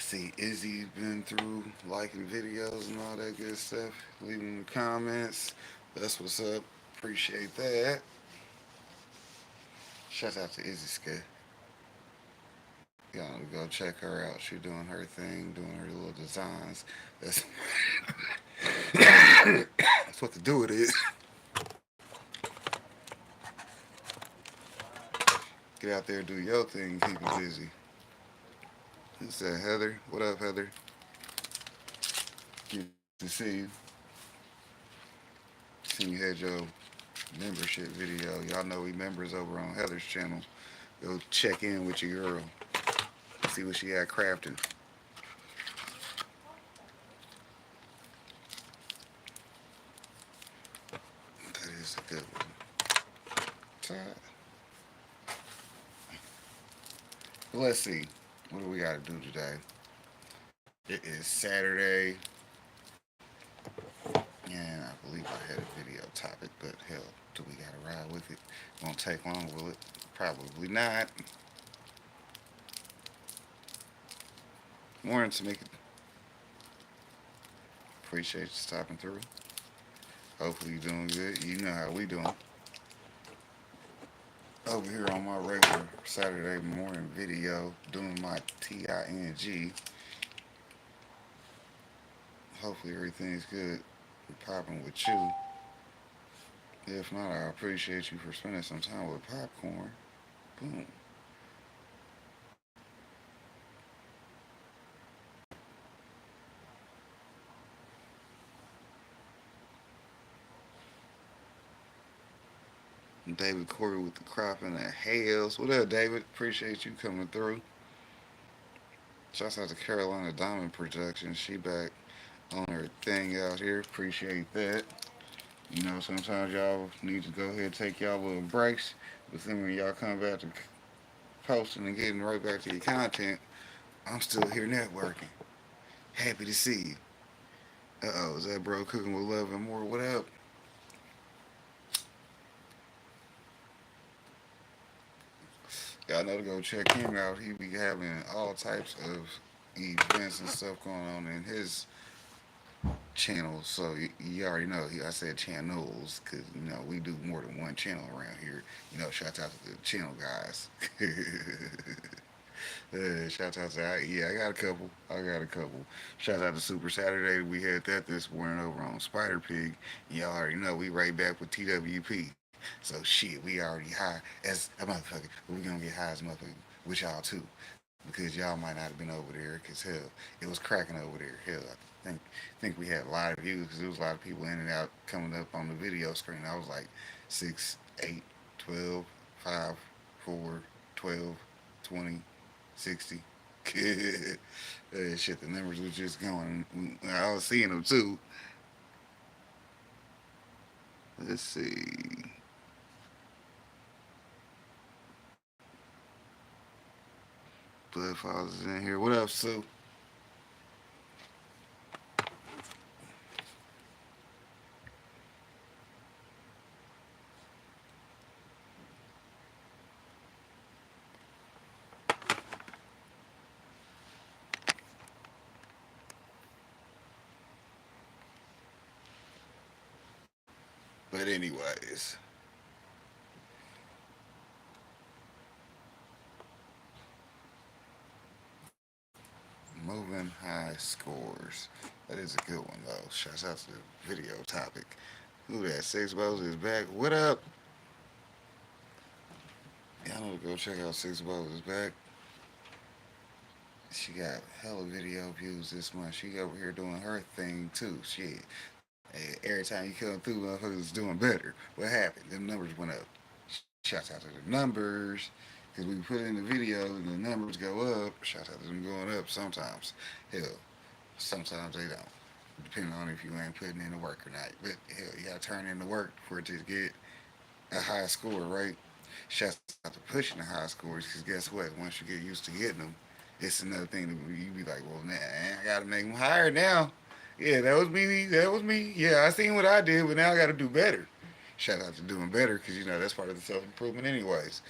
See, Izzy's been through liking videos and all that good stuff, leaving the comments. That's what's up. Appreciate that. Shout out to Izzy Scott. Y'all go check her out. She doing her thing, doing her little designs. That's that's what to do it is. Get out there, do your thing, keep it busy. Who said Heather? What up, Heather? Good to see you. Seen you had your membership video. Y'all know we members over on Heather's channel. Go check in with your girl. See what she had crafting. That is a good one. Todd. But let's see. What do we got to do today? It is Saturday. And I believe I had a video topic, but hell, do we got to ride with it? Won't take long, will it? Probably not. Morning, Tamika. Appreciate you stopping through. Hopefully you're doing good. You know how we doing. Over here on my regular Saturday morning video, doing my TING. Hopefully everything's good. We're popping with you. If not, I appreciate you for spending some time with popcorn. Boom. David Corey with the crop and the hails. What up, David? Appreciate you coming through. Shouts out to Carolina Diamond Productions. She back on her thing out here. Appreciate that. You know, sometimes y'all need to go ahead and take y'all little breaks. But then when y'all come back to posting and getting right back to your content, I'm still here networking. Happy to see you. Is that bro cooking with love and more? What up? Y'all know to go check him out. He be having all types of events and stuff going on in his channel. So you already know. I said channels because you know we do more than one channel around here. You know, shout out to the channel guys. Shout out to yeah, I got a couple. I got a couple. Shout out to Super Saturday. We had that this morning over on Spider Pig. Y'all already know we right back with TWP. So shit, we already high as a motherfucker. But we gonna get high as a motherfucker with y'all too. Because y'all might not have been over there. Cause hell, it was cracking over there. Hell, I think we had a lot of views because there was a lot of people in and out coming up on the video screen. I was like 6, 8, 12, 5, 4, 12, 20, 60. Shit, the numbers was just going. I was seeing them too. Let's see. Bloodfalls is in here. What up, Sue? But anyways, moving high scores. That is a good one though. Shouts out to the video topic. Who that? Six Bows is back. What up? Y'all know to go check out Six Bows is back. She got hella video views this month. She over here doing her thing too. Shit. Hey, every time you come through, motherfuckers doing better. What happened? Them numbers went up. Shouts out to the numbers. Because we put in the video and the numbers go up. Shouts out to them going up sometimes. Hell, sometimes they don't. Depending on if you ain't putting in the work or not. But hell, you gotta turn in the work for it to get a high score, right? Shouts out to pushing the high scores, because guess what? Once you get used to getting them, it's another thing that you be like, well, man, I gotta make them higher now. Yeah, that was me. That was me. Yeah, I seen what I did, but now I gotta do better. Shout out to doing better, because you know that's part of the self improvement, anyways.